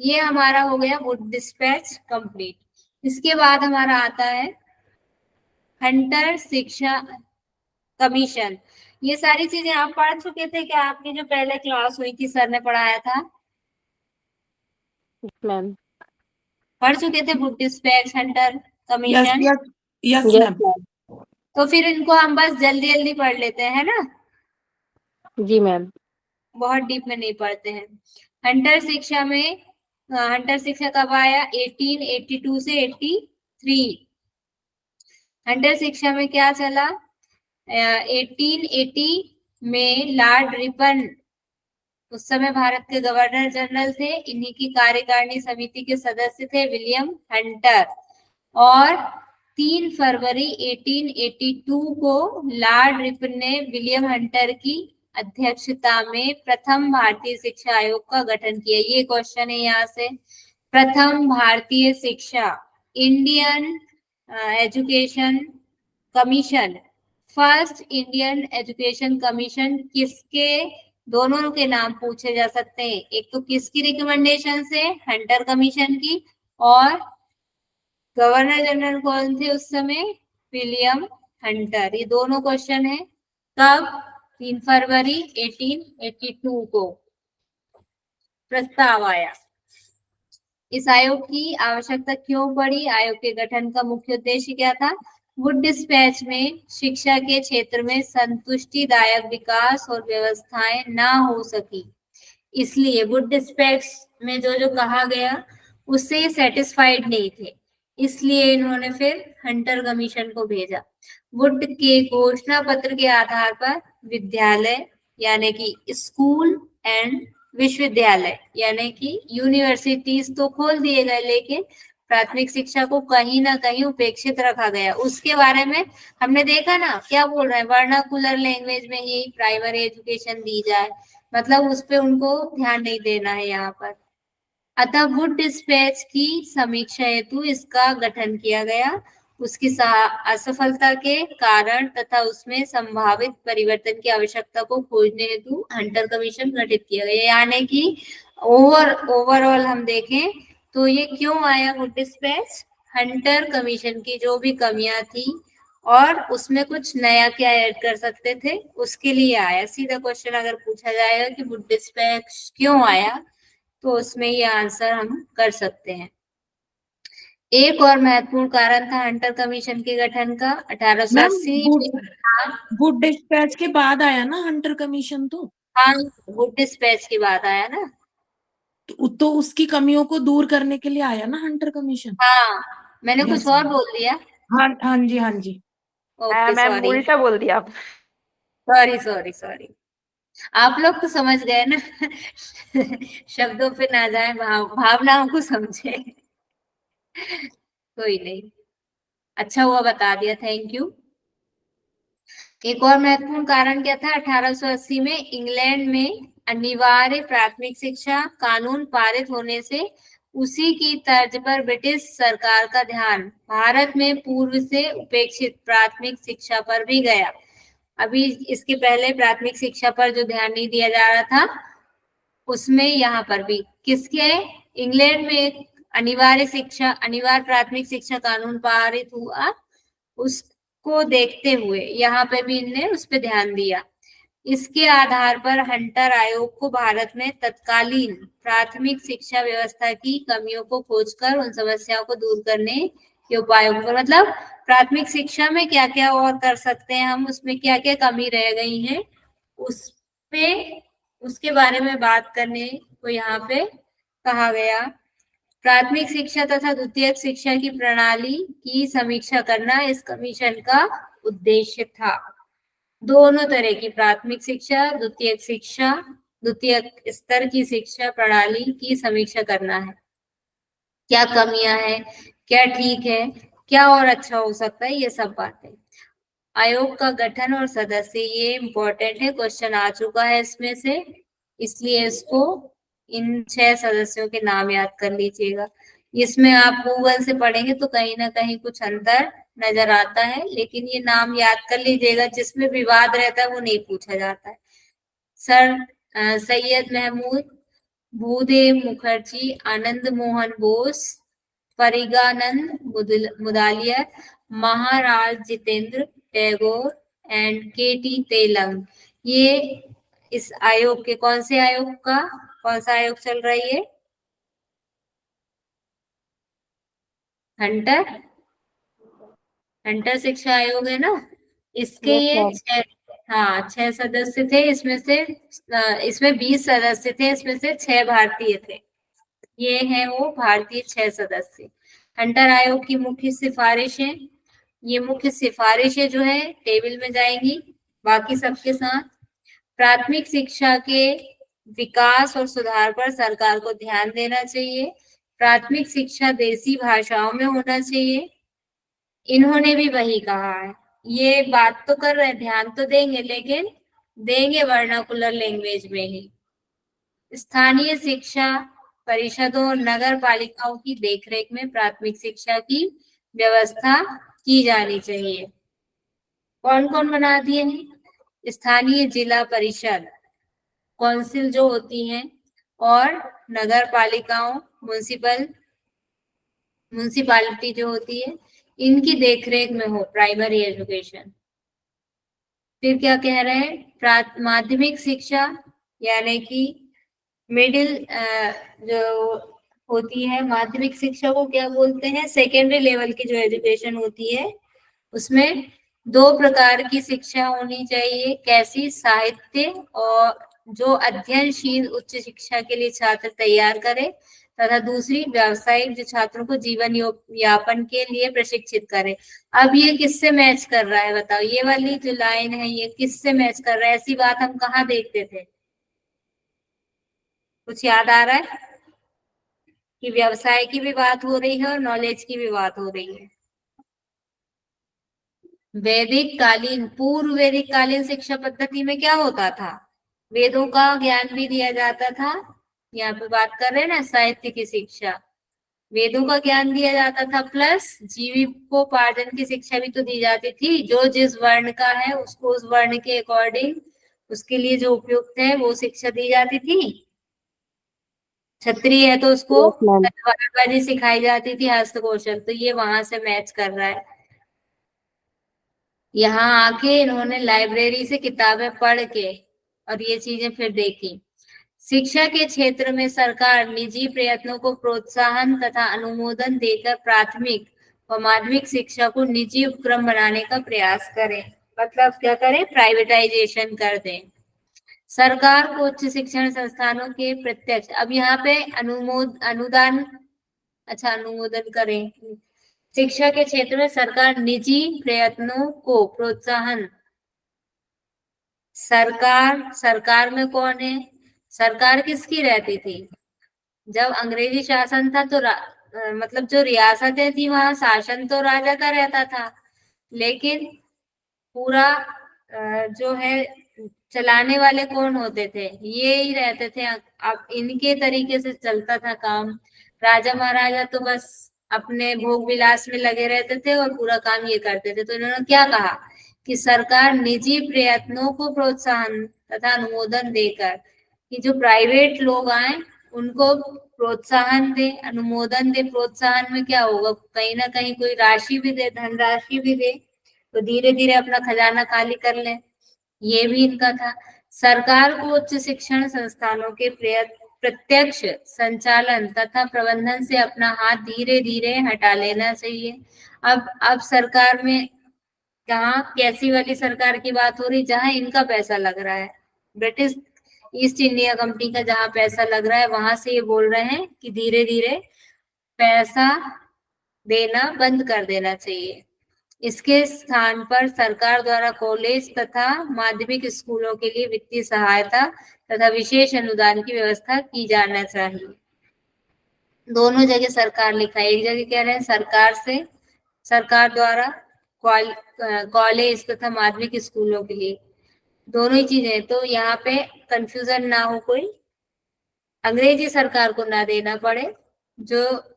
Speaker 1: ये हमारा हो गया वुड डिस्पैच कंप्लीट। इसके बाद हमारा आता है हंटर शिक्षा कमीशन। ये सारी चीजें आप पढ़ चुके थे क्या? आपकी जो पहले क्लास हुई थी सर ने पढ़ाया था,
Speaker 2: मैम।
Speaker 1: पढ़ चुके थे Wood dispatch, Hunter
Speaker 2: yes
Speaker 1: commission?
Speaker 2: Yes yes
Speaker 3: yes
Speaker 2: ma'am.
Speaker 3: Ma'am.
Speaker 1: तो फिर इनको हम बस जल्दी जल्दी पढ़ लेते हैं, है ना,
Speaker 2: जी मैम।
Speaker 1: बहुत डीप में नहीं पढ़ते हैं। हंटर शिक्षा में हंटर शिक्षा कब आया? 1882 से 83। हंटर शिक्षा में क्या चला? 1880 में लॉर्ड रिपन उस समय भारत के गवर्नर जनरल थे, इन्हीं की कार्यकारिणी समिति के सदस्य थे विलियम हंटर। और 3 फरवरी 1882 को लॉर्ड रिपन ने विलियम हंटर की अध्यक्षता में प्रथम भारतीय शिक्षा आयोग का गठन किया। ये क्वेश्चन है यहाँ से, प्रथम भारतीय शिक्षा, Indian education commission, first Indian education commission किसके, दोनों के नाम पूछे जा सकते हैं। एक तो किसकी रिकमेंडेशन से? हंटर कमीशन की। और गवर्नर जनरल कौन थे उस समय? William Hunter. ये दोनों क्वेश्चन है। कब? 3 फरवरी 1882 को प्रस्ताव आया। इस आयोग की आवश्यकता क्यों पड़ी? आयोग के गठन का मुख्य उद्देश्य क्या था? वुड डिस्पैच में शिक्षा के क्षेत्र में संतुष्टिदायक विकास और व्यवस्थाएं ना हो सकी, इसलिए वुड डिस्पैच में जो जो कहा गया उससे सेटिस्फाइड नहीं थे, इसलिए इन्होंने फिर हंटर कमीशन को भेजा। वुड के घोषणा पत्र के आधार पर विद्यालय यानी कि स्कूल एंड विश्वविद्यालय यानी कि यूनिवर्सिटीज तो खोल दिए गए, लेकिन प्राथमिक शिक्षा को कहीं ना कहीं उपेक्षित रखा गया। उसके बारे में हमने देखा ना, क्या बोल रहे हैं, वर्नाकुलर लैंग्वेज में ही प्राइमरी एजुकेशन दी जाए, मतलब उस पे उनको ध्यान नहीं देना है यहाँ पर। अतः वुड डिस्पैच की समीक्षा हेतु इसका गठन किया गया। उसकी असफलता के कारण तथा उसमें संभावित परिवर्तन की आवश्यकता को खोजने हेतु हंटर कमीशन गठित किया गया। यानी कि ओवरऑल हम देखें तो ये क्यों आया वुड डिस्पैच? हंटर कमीशन की जो भी कमियां थी और उसमें कुछ नया क्या ऐड कर सकते थे, उसके लिए आया। सीधा क्वेश्चन अगर पूछा जाएगा कि वुड डिस्पैच क्यों आया, तो उसमें ये आंसर हम कर सकते हैं। एक और महत्वपूर्ण कारण था हंटर कमीशन के गठन का 1880
Speaker 2: वुड डिस्पैच के बाद आया ना हंटर कमीशन? तो
Speaker 1: हाँ, वुड डिस्पैच के बाद आया ना।
Speaker 2: तो उसकी कमियों को दूर करने के लिए आया ना हंटर कमीशन।
Speaker 1: हाँ, मैंने
Speaker 2: Yes,
Speaker 1: कुछ और बोल दिया।
Speaker 2: हाँ हाँ जी हाँ जी।
Speaker 1: ओके,
Speaker 4: मैम
Speaker 1: सॉरी
Speaker 4: उल्टा बोल दिया आप।
Speaker 1: Sorry sorry sorry. आप लोग तो समझ गए ना शब्दों पे ना जाए, भावनाओं को समझे। कोई नहीं, अच्छा हुआ बता दिया, थैंक यू। एक और महत्वपूर्ण कारण क्या था? 1880 में इंग्लैंड में अनिवार्य प्राथमिक शिक्षा कानून पारित होने से उसी की तर्ज पर ब्रिटिश सरकार का ध्यान भारत में पूर्व से उपेक्षित प्राथमिक शिक्षा पर भी गया। अभी इसके पहले प्राथमिक शिक्षा पर जो ध्यान नहीं दिया जा रहा था, उसमें यहाँ पर भी किसके, इंग्लैंड में अनिवार्य प्राथमिक शिक्षा कानून पारित हुआ, उस को देखते हुए यहाँ पे भी इनने उस पर ध्यान दिया। इसके आधार पर हंटर आयोग को भारत में तत्कालीन प्राथमिक शिक्षा व्यवस्था की कमियों को खोजकर उन समस्याओं को दूर करने के उपायों पर, मतलब प्राथमिक शिक्षा में क्या क्या और कर सकते हैं हम, उसमें क्या क्या कमी रह गई है, उस पे उसके बारे में बात करने को यहाँ पे कहा गया। प्राथमिक शिक्षा तथा द्वितीयक शिक्षा की प्रणाली की समीक्षा करना इस कमीशन का उद्देश्य था। दोनों तरह की प्राथमिक शिक्षा, द्वितीयक स्तर की शिक्षा प्रणाली की समीक्षा करना है। क्या कमियां हैं, क्या ठीक है, क्या और अच्छा हो सकता है, ये सब बातें। आयोग का गठन और सदस्य, ये इम्पोर्टेंट है, क्वेश्चन आ चुका है इसमें से, इसलिए इसको इन 6 सदस्यों के नाम याद कर लीजिएगा। इसमें आप गूगल से पढ़ेंगे तो कहीं ना कहीं कुछ अंतर नजर आता है, लेकिन ये नाम याद कर लीजिएगा। जिसमें विवाद रहता है वो नहीं पूछा जाता है। Sir Syed Mahmood, Bhudev Mukherjee, Anand Mohan Bose, Pariganand Mudaliar, Maharaj Jitendra Tagore and K T. Telang, ये इस आयोग के, कौन से आयोग का, कौन सा आयोग चल रही है, हंटर शिक्षा आयोग है ना, इसके ये
Speaker 4: Yes,
Speaker 1: 6 सदस्य थे। इसमें 20 सदस्य थे, इसमें से 6 भारतीय थे। ये हैं वो भारतीय 6 सदस्य। हंटर आयोग की मुख्य सिफारिशें, ये मुख्य सिफारिशें जो है टेबल में जाएंगी बाकी सबके साथ। प्राथमिक शिक्षा के विकास और सुधार पर सरकार को ध्यान देना चाहिए। प्राथमिक शिक्षा देसी भाषाओं में होना चाहिए। इन्होंने भी वही कहा है। ये बात तो कर रहे हैं, ध्यान तो देंगे, लेकिन देंगे वर्नाकुलर लैंग्वेज में ही। स्थानीय शिक्षा परिषदों और नगर पालिकाओं की देखरेख में प्राथमिक शिक्षा की व्यवस्था की जानी चाहिए। कौन कौन बना दिए हैं? स्थानीय जिला परिषद, काउंसिल जो होती हैं, और नगर पालिकाओं, म्युनिसिपैलिटी जो होती है, इनकी देखरेख में हो प्राइमरी एजुकेशन। फिर क्या कह रहे हैं? माध्यमिक शिक्षा यानी कि मिडिल जो होती है, माध्यमिक शिक्षा को क्या बोलते हैं? सेकेंडरी लेवल की जो एजुकेशन होती है, उसमें 2 प्रकार की शिक्षा होनी चाहिए। कैसी? साहित्य, और जो अध्ययनशील उच्च शिक्षा के लिए छात्र तैयार करे, तथा दूसरी व्यावसायिक, जो छात्रों को जीवन यापन के लिए प्रशिक्षित करे। अब ये किससे मैच कर रहा है बताओ? ये वाली जो लाइन है ये किससे मैच कर रहा है? ऐसी बात हम कहाँ देखते थे? कुछ याद आ रहा है कि व्यवसाय की भी बात हो रही है और नॉलेज की भी बात हो रही है। वैदिक कालीन, पूर्व वैदिक कालीन शिक्षा पद्धति में क्या होता था? वेदों का ज्ञान भी दिया जाता था। यहाँ पे बात कर रहे हैं ना साहित्य की शिक्षा, वेदों का ज्ञान दिया जाता था, प्लस जीविकोपार्जन की शिक्षा भी तो दी जाती थी। जो जिस वर्ण का है उसको उस वर्ण के अकॉर्डिंग उसके लिए जो उपयुक्त है वो शिक्षा दी जाती थी। क्षत्रिय है तो उसको
Speaker 4: Yes, ma'am.
Speaker 1: तलवारबाजी सिखाई जाती थी, हस्त कौशल। तो ये वहां से मैच कर रहा है। यहाँ आके इन्होंने लाइब्रेरी से किताबें पढ़ के और ये चीजें फिर देखी। शिक्षा के क्षेत्र में सरकार निजी प्रयत्नों को प्रोत्साहन तथा अनुमोदन देकर प्राथमिक व माध्यमिक शिक्षा को निजी उपक्रम बनाने का प्रयास करे। मतलब क्या करें? प्राइवेटाइजेशन कर दें। सरकार को उच्च शिक्षण संस्थानों के प्रत्यक्ष, अब यहाँ पे अनुदान, अच्छा अनुमोदन करें। शिक्षा के क्षेत्र में सरकार निजी प्रयत्नों को प्रोत्साहन, सरकार में कौन है? सरकार किसकी रहती थी? जब अंग्रेजी शासन था तो मतलब जो रियासतें थी वहां शासन तो राजा का रहता था, लेकिन पूरा जो है चलाने वाले कौन होते थे? ये ही रहते थे। अब इनके तरीके से चलता था काम। राजा महाराजा तो बस अपने भोग विलास में लगे रहते थे और पूरा काम ये करते थे। तो इन्होंने क्या कहा कि सरकार निजी प्रयत्नों को प्रोत्साहन तथा अनुमोदन देकर, कि जो प्राइवेट लोग आए उनको प्रोत्साहन दे, अनुमोदन दे। प्रोत्साहन में क्या होगा? कहीं ना कहीं कोई राशि भी दे, धनराशि भी दे, तो धीरे धीरे अपना खजाना खाली कर लें, ये भी इनका था। सरकार को उच्च शिक्षण संस्थानों के प्रत्यक्ष संचालन तथा प्रबंधन से अपना हाथ धीरे धीरे हटा लेना चाहिए। अब सरकार में कहाँ कैसी वाली सरकार की बात हो रही, जहां इनका पैसा लग रहा है, ब्रिटिश ईस्ट इंडिया कंपनी का जहां पैसा लग रहा है, वहां से ये बोल रहे हैं कि धीरे धीरे पैसा देना बंद कर देना चाहिए। इसके स्थान पर सरकार द्वारा कॉलेज तथा माध्यमिक स्कूलों के लिए वित्तीय सहायता तथा विशेष अनुदान की व्यवस्था की जाना चाहिए। दोनों जगह सरकार लिखा है, एक जगह कह रहे हैं सरकार द्वारा कॉलेज तथा माध्यमिक स्कूलों के लिए, दोनों ही चीजें। तो यहाँ पे कंफ्यूजन ना हो, कोई अंग्रेजी सरकार को ना देना पड़े, जो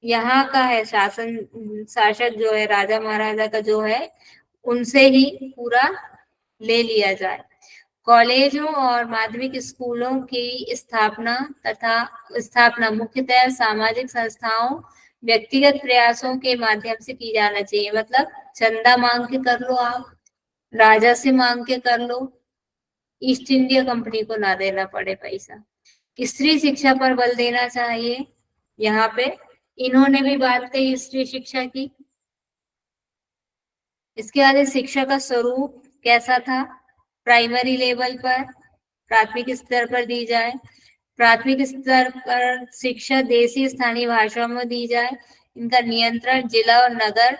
Speaker 1: यहाँ का है शासक जो है, राजा महाराजा का जो है, उनसे ही पूरा ले लिया जाए। कॉलेजों और माध्यमिक स्कूलों की स्थापना मुख्यतः सामाजिक संस्थाओं, व्यक्तिगत प्रयासों के माध्यम से की जाना चाहिए। मतलब चंदा मांग के कर लो, आप राजा से मांग के कर लो, ईस्ट इंडिया कंपनी को ना देना पड़े पैसा। स्त्री शिक्षा पर बल देना चाहिए। यहाँ पे इन्होंने भी बात कही स्त्री शिक्षा की। इसके आगे शिक्षा का स्वरूप कैसा था, प्राइमरी लेवल पर, प्राथमिक स्तर पर दी जाए। प्राथमिक स्तर पर शिक्षा देसी स्थानीय भाषाओं में दी जाए। इनका नियंत्रण जिला और नगर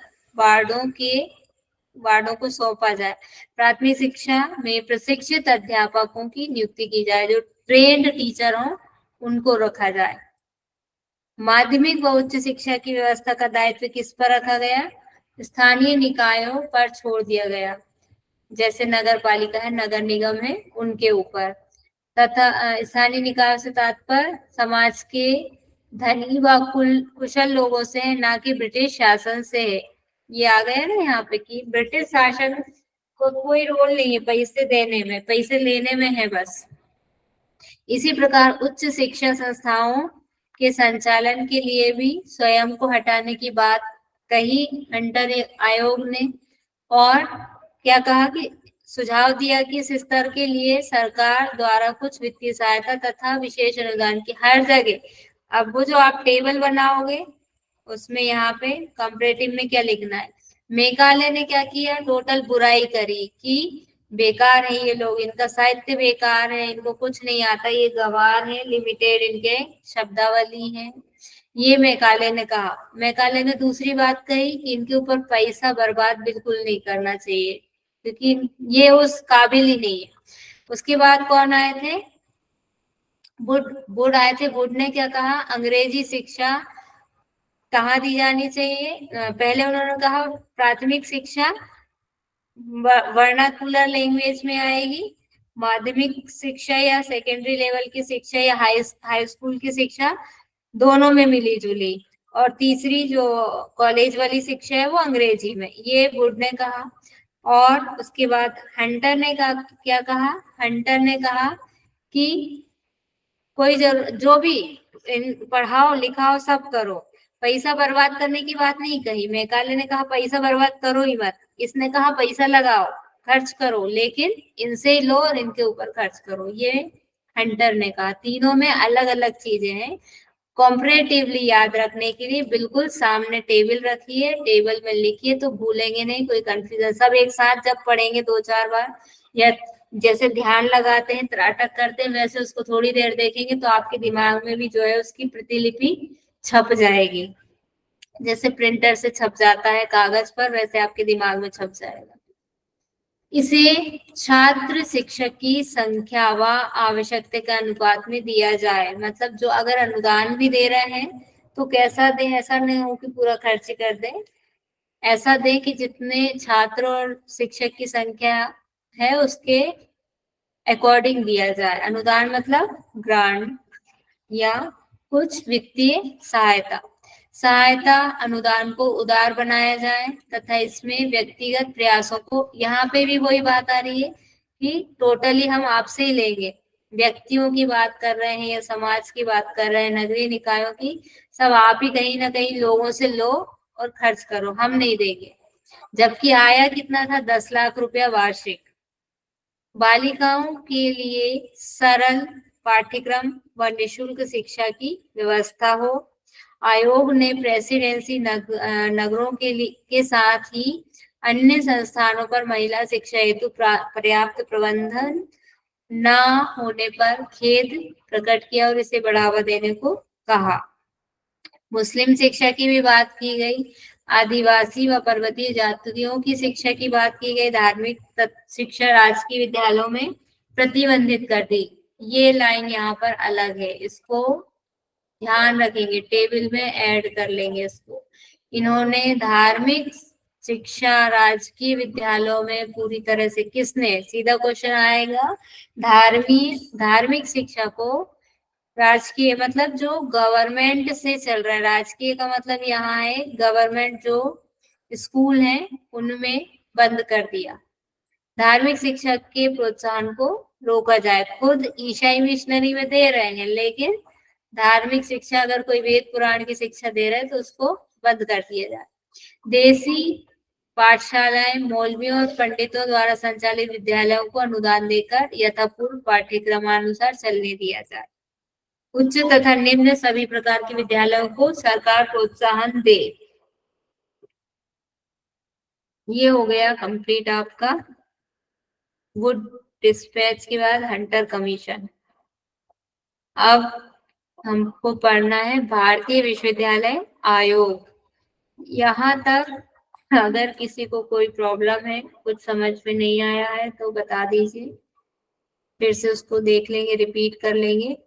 Speaker 1: वार्डों को सौंपा जाए। प्राथमिक शिक्षा में प्रशिक्षित अध्यापकों की नियुक्ति की जाए, जो ट्रेंड टीचर हों उनको रखा जाए। माध्यमिक व उच्च शिक्षा की व्यवस्था का दायित्व किस पर रखा गया, स्थानीय निकायों पर छोड़ दिया गया। जैसे नगर पालिका है, नगर निगम है, उनके ऊपर। तथा स्थानीय निकायों से तात्पर्य समाज के धनी व कुशल लोगों से है, ना कि ब्रिटिश शासन से है। ये आ गया ना यहाँ पे कि ब्रिटिश शासन को कोई रोल नहीं है पैसे देने में, पैसे लेने में है बस। इसी प्रकार उच्च शिक्षा संस्थाओं के संचालन के लिए भी स्वयं को हटाने की बात कही हंटर आयोग ने, और क्या कहा कि सुझाव दिया कि इस स्तर के लिए सरकार द्वारा कुछ वित्तीय सहायता तथा विशेष अनुदान की हर जगह। अब वो जो आप टेबल बनाओगे उसमें यहाँ पे कंपैरेटिव में क्या लिखना है। मेघालय ने क्या किया, टोटल बुराई करी कि बेकार है ये लोग, इनका साहित्य बेकार है, इनको कुछ नहीं आता, ये गवार है, लिमिटेड इनके शब्दावली है, ये मेघालय ने कहा। मेघालय ने दूसरी बात कही कि इनके ऊपर पैसा बर्बाद बिल्कुल नहीं करना चाहिए, क्योंकि ये उस काबिल ही नहीं है। उसके बाद कौन आए थे, वुड आए थे। वुड ने क्या कहा, अंग्रेजी शिक्षा कहाँ दी जानी चाहिए। पहले उन्होंने कहा प्राथमिक शिक्षा वर्नाकुलर लैंग्वेज में आएगी, माध्यमिक शिक्षा या सेकेंडरी लेवल की शिक्षा या हाई स्कूल की शिक्षा दोनों में मिली जुली, और तीसरी जो कॉलेज वाली शिक्षा है वो अंग्रेजी में, ये वुड ने कहा। और उसके बाद हंटर ने क्या कहा, हंटर ने कहा कि कोई जो भी पढ़ाओ लिखाओ सब करो, पैसा बर्बाद करने की बात नहीं कही। मेघालय ने कहा पैसा बर्बाद करो ही मत, इसने कहा पैसा लगाओ, खर्च करो, लेकिन इनसे लो और इनके ऊपर खर्च करो, ये हंटर ने कहा। तीनों में अलग अलग चीजें हैं। कॉम्परेटिवली याद रखने के लिए बिल्कुल सामने टेबल रखिए, टेबल में लिखिए तो भूलेंगे नहीं, कोई कंफ्यूजन। सब एक साथ जब पढ़ेंगे 2-4 बार, या जैसे ध्यान लगाते हैं, त्राटक करते हैं, वैसे उसको थोड़ी देर देखेंगे तो आपके दिमाग में भी जो है उसकी प्रतिलिपि छप जाएगी। जैसे प्रिंटर से छप जाता है कागज पर, वैसे आपके दिमाग में छप जाएगा। इसे छात्र शिक्षक की संख्या व आवश्यकता के अनुपात में दिया जाए। मतलब जो अगर अनुदान भी दे रहे हैं तो कैसा दें, ऐसा नहीं हो कि पूरा खर्च कर दें, ऐसा दें कि जितने छात्र और शिक्षक की संख्या है उसके अकॉर्डिंग दिया जाए। अनुदान मतलब ग्रांट या कुछ वित्तीय सहायता अनुदान को उदार बनाया जाए तथा इसमें व्यक्तिगत प्रयासों को, यहाँ पे भी वही बात आ रही है कि टोटली हम आपसे ही लेंगे, व्यक्तियों की बात कर रहे हैं या समाज की बात कर रहे हैं, नगरीय निकायों की, सब आप ही कहीं ना कहीं लोगों से लो और खर्च करो, हम नहीं देंगे। जबकि आया कितना था, 10 लाख रुपया वार्षिक। बालिकाओं के लिए सरल पाठ्यक्रम व निशुल्क शिक्षा की व्यवस्था हो। आयोग ने प्रेसिडेंसी नगरों के साथ ही अन्य संस्थानों पर महिला शिक्षा हेतु पर्याप्त प्रबंधन न होने पर खेद प्रकट किया और इसे बढ़ावा देने को कहा। मुस्लिम शिक्षा की भी बात की गई, आदिवासी व पर्वतीय जातियों की शिक्षा की बात की गई, धार्मिक शिक्षा राजकीय विद्यालयों में प्रतिबंधित कर दी। ये लाइन यहाँ पर अलग है, इसको ध्यान रखेंगे, टेबल में ऐड कर लेंगे इसको। इन्होंने धार्मिक शिक्षा राजकीय विद्यालयों में पूरी तरह से, किसने, सीधा क्वेश्चन आएगा, धार्मिक शिक्षा को राजकीय मतलब जो गवर्नमेंट से चल रहा है, राजकीय का मतलब यहाँ है गवर्नमेंट जो स्कूल हैं उनमें बंद कर दिया। धार्मिक शिक्षा के प्रोत्साहन को रोका जाए। खुद ईसाई मिशनरी में दे रहे हैं, लेकिन धार्मिक शिक्षा अगर कोई वेद पुराण की शिक्षा दे रहा है तो उसको बंद कर दिया जाए। देसी पाठशालाएं मौलवियों और पंडितों द्वारा संचालित विद्यालयों को अनुदान देकर यथापूर्व पाठ्यक्रमानुसार चलने दिया जाए। उच्च तथा निम्न सभी प्रकार के विद्यालयों को सरकार प्रोत्साहन दे। ये हो गया कंप्लीट आपका वुड डिस्पैच के बाद हंटर कमीशन। अब हमको पढ़ना है भारतीय विश्वविद्यालय आयोग। यहाँ तक अगर किसी को कोई प्रॉब्लम है, कुछ समझ में नहीं आया है तो बता दीजिए, फिर से उसको देख लेंगे, रिपीट कर लेंगे।